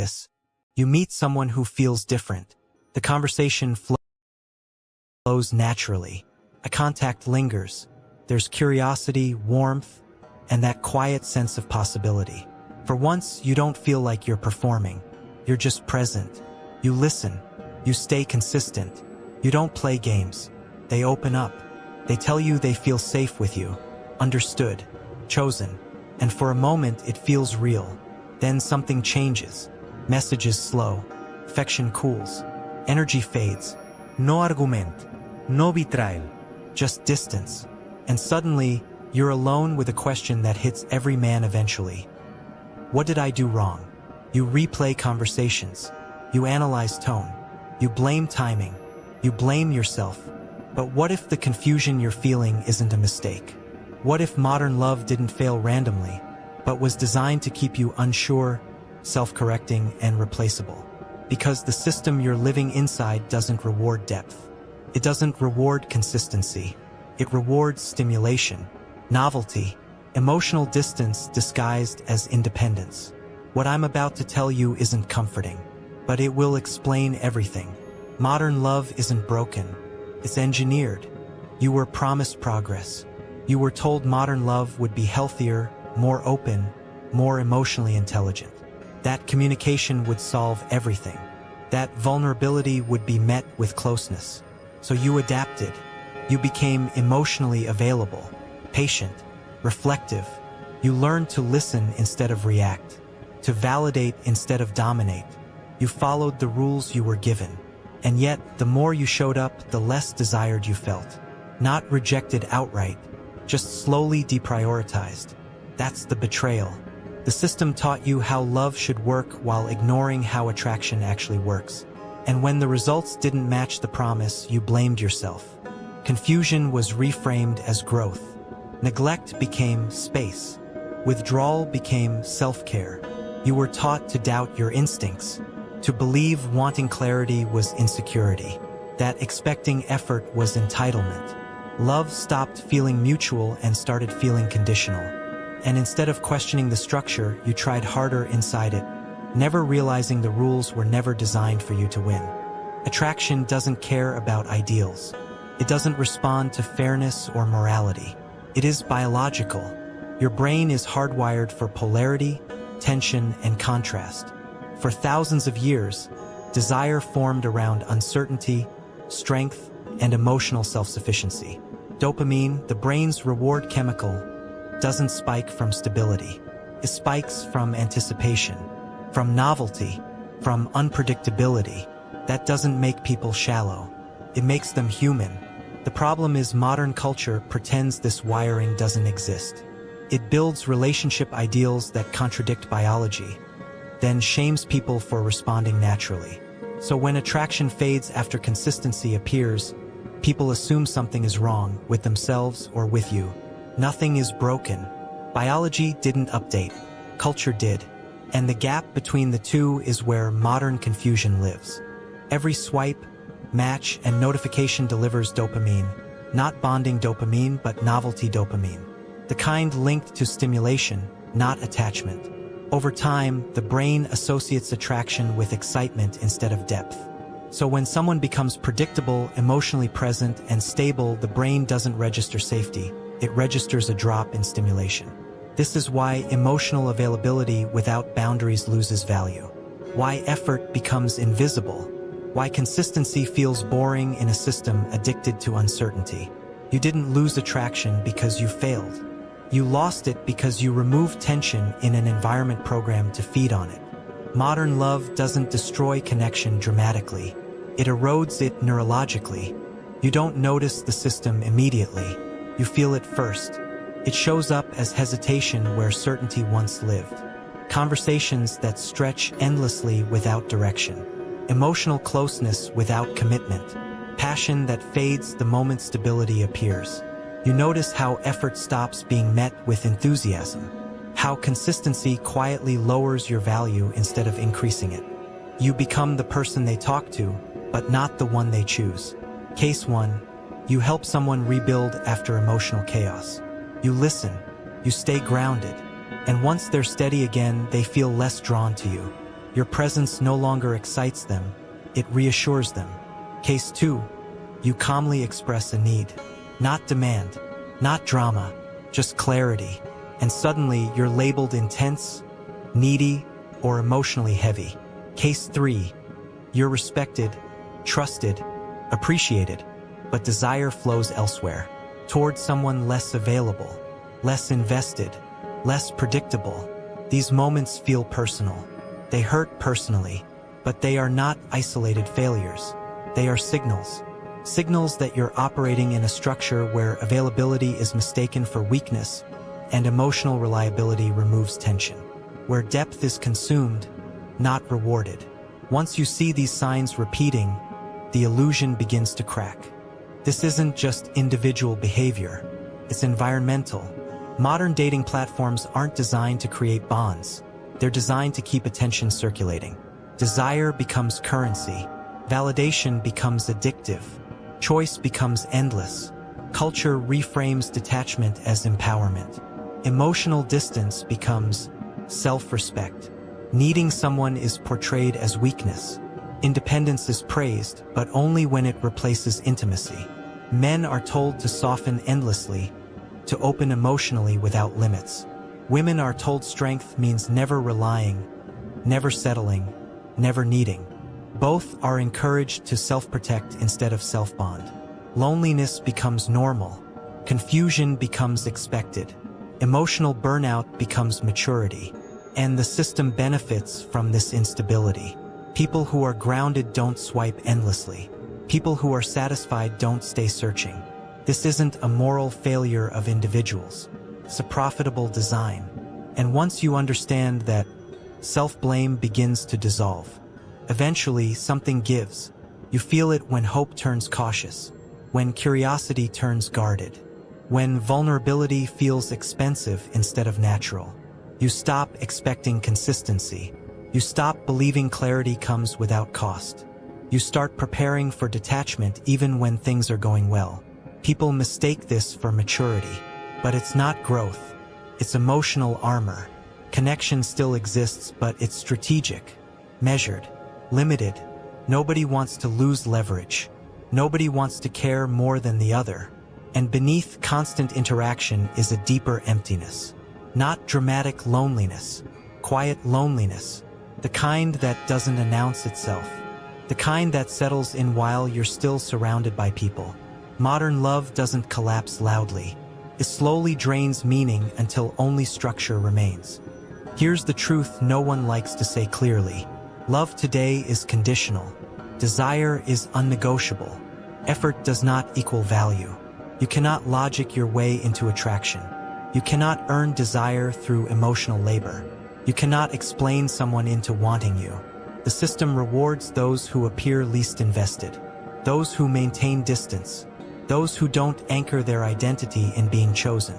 this. You meet someone who feels different. The conversation flows naturally. Eye contact lingers. There's curiosity, warmth, and that quiet sense of possibility. For once, you don't feel like you're performing. You're just present. You listen. You stay consistent. You don't play games. They open up. They tell you they feel safe with you, understood, chosen. And for a moment, it feels real. Then something changes. Messages slow. Affection cools. Energy fades. No argument. No betrayal. Just distance. And suddenly, you're alone with a question that hits every man eventually. What did I do wrong? You replay conversations. You analyze tone. You blame timing. You blame yourself. But what if the confusion you're feeling isn't a mistake? What if modern love didn't fail randomly, but was designed to keep you unsure, self-correcting, and replaceable? Because the system you're living inside doesn't reward depth. It doesn't reward consistency. It rewards stimulation, novelty, emotional distance disguised as independence. What I'm about to tell you isn't comforting, but it will explain everything. Modern love isn't broken. It's engineered. You were promised progress. You were told modern love would be healthier, more open, more emotionally intelligent. That communication would solve everything. That vulnerability would be met with closeness. So you adapted. You became emotionally available, patient, reflective. You learned to listen instead of react, to validate instead of dominate. You followed the rules you were given. And yet, the more you showed up, the less desired you felt. Not rejected outright, just slowly deprioritized. That's the betrayal. The system taught you how love should work while ignoring how attraction actually works. And when the results didn't match the promise, you blamed yourself. Confusion was reframed as growth. Neglect became space. Withdrawal became self-care. You were taught to doubt your instincts, to believe wanting clarity was insecurity, that expecting effort was entitlement. Love stopped feeling mutual and started feeling conditional. And instead of questioning the structure, you tried harder inside it, never realizing the rules were never designed for you to win. Attraction doesn't care about ideals. It doesn't respond to fairness or morality. It is biological. Your brain is hardwired for polarity, tension, and contrast. For thousands of years, desire formed around uncertainty, strength, and emotional self-sufficiency. Dopamine, the brain's reward chemical, doesn't spike from stability. It spikes from anticipation, from novelty, from unpredictability. That doesn't make people shallow. It makes them human. The problem is modern culture pretends this wiring doesn't exist. It builds relationship ideals that contradict biology, then shames people for responding naturally. So when attraction fades after consistency appears, people assume something is wrong with themselves or with you. Nothing is broken. Biology didn't update. Culture did. And the gap between the two is where modern confusion lives. Every swipe, match, and notification delivers dopamine. Not bonding dopamine, but novelty dopamine. The kind linked to stimulation, not attachment. Over time, the brain associates attraction with excitement instead of depth. So when someone becomes predictable, emotionally present, and stable, the brain doesn't register safety. It registers a drop in stimulation. This is why emotional availability without boundaries loses value. Why effort becomes invisible. Why consistency feels boring in a system addicted to uncertainty. You didn't lose attraction because you failed. You lost it because you removed tension in an environment programmed to feed on it. Modern love doesn't destroy connection dramatically. It erodes it neurologically. You don't notice the system immediately. You feel it first. It shows up as hesitation where certainty once lived. Conversations that stretch endlessly without direction. Emotional closeness without commitment. Passion that fades the moment stability appears. You notice how effort stops being met with enthusiasm. How consistency quietly lowers your value instead of increasing it. You become the person they talk to, but not the one they choose. Case 1. You help someone rebuild after emotional chaos. You listen. You stay grounded. And once they're steady again, they feel less drawn to you. Your presence no longer excites them, it reassures them. Case 2. You calmly express a need. Not demand, not drama, just clarity. And suddenly you're labeled intense, needy, or emotionally heavy. Case 3. You're respected, trusted, appreciated, but desire flows elsewhere, towards someone less available, less invested, less predictable. These moments feel personal. They hurt personally, but they are not isolated failures. They are signals. Signals that you're operating in a structure where availability is mistaken for weakness and emotional reliability removes tension, where depth is consumed, not rewarded. Once you see these signs repeating, the illusion begins to crack. This isn't just individual behavior, it's environmental. Modern dating platforms aren't designed to create bonds. They're designed to keep attention circulating. Desire becomes currency. Validation becomes addictive. Choice becomes endless. Culture reframes detachment as empowerment. Emotional distance becomes self-respect. Needing someone is portrayed as weakness. Independence is praised, but only when it replaces intimacy. Men are told to soften endlessly, to open emotionally without limits. Women are told strength means never relying, never settling, never needing. Both are encouraged to self-protect instead of self-bond. Loneliness becomes normal. Confusion becomes expected. Emotional burnout becomes maturity. And the system benefits from this instability. People who are grounded don't swipe endlessly. People who are satisfied don't stay searching. This isn't a moral failure of individuals. It's a profitable design. And once you understand that, self-blame begins to dissolve. Eventually, something gives. You feel it when hope turns cautious, when curiosity turns guarded, when vulnerability feels expensive instead of natural. You stop expecting consistency. You stop believing clarity comes without cost. You start preparing for detachment even when things are going well. People mistake this for maturity, but it's not growth. It's emotional armor. Connection still exists, but it's strategic, measured, limited. Nobody wants to lose leverage. Nobody wants to care more than the other. And beneath constant interaction is a deeper emptiness. Not dramatic loneliness, quiet loneliness. The kind that doesn't announce itself. The kind that settles in while you're still surrounded by people. Modern love doesn't collapse loudly. It slowly drains meaning until only structure remains. Here's the truth no one likes to say clearly. Love today is conditional. Desire is unnegotiable. Effort does not equal value. You cannot logic your way into attraction. You cannot earn desire through emotional labor. You cannot explain someone into wanting you. The system rewards those who appear least invested, those who maintain distance, those who don't anchor their identity in being chosen.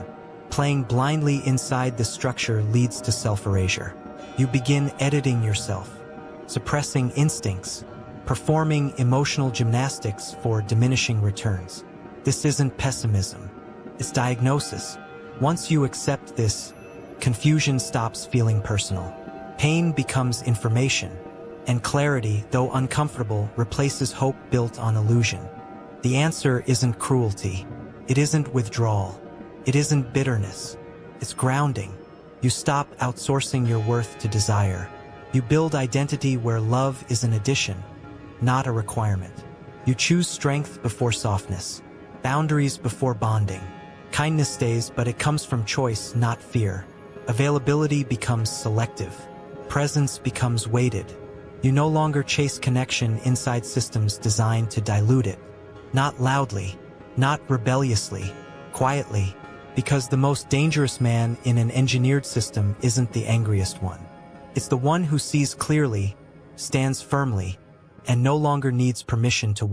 Playing blindly inside the structure leads to self-erasure. You begin editing yourself, suppressing instincts, performing emotional gymnastics for diminishing returns. This isn't pessimism, it's diagnosis. Once you accept this, confusion stops feeling personal. Pain becomes information, and clarity, though uncomfortable, replaces hope built on illusion. The answer isn't cruelty. It isn't withdrawal. It isn't bitterness. It's grounding. You stop outsourcing your worth to desire. You build identity where love is an addition, not a requirement. You choose strength before softness, boundaries before bonding. Kindness stays, but it comes from choice, not fear. Availability becomes selective. Presence becomes weighted. You no longer chase connection inside systems designed to dilute it. Not loudly, not rebelliously, quietly, because the most dangerous man in an engineered system isn't the angriest one. It's the one who sees clearly, stands firmly, and no longer needs permission to walk.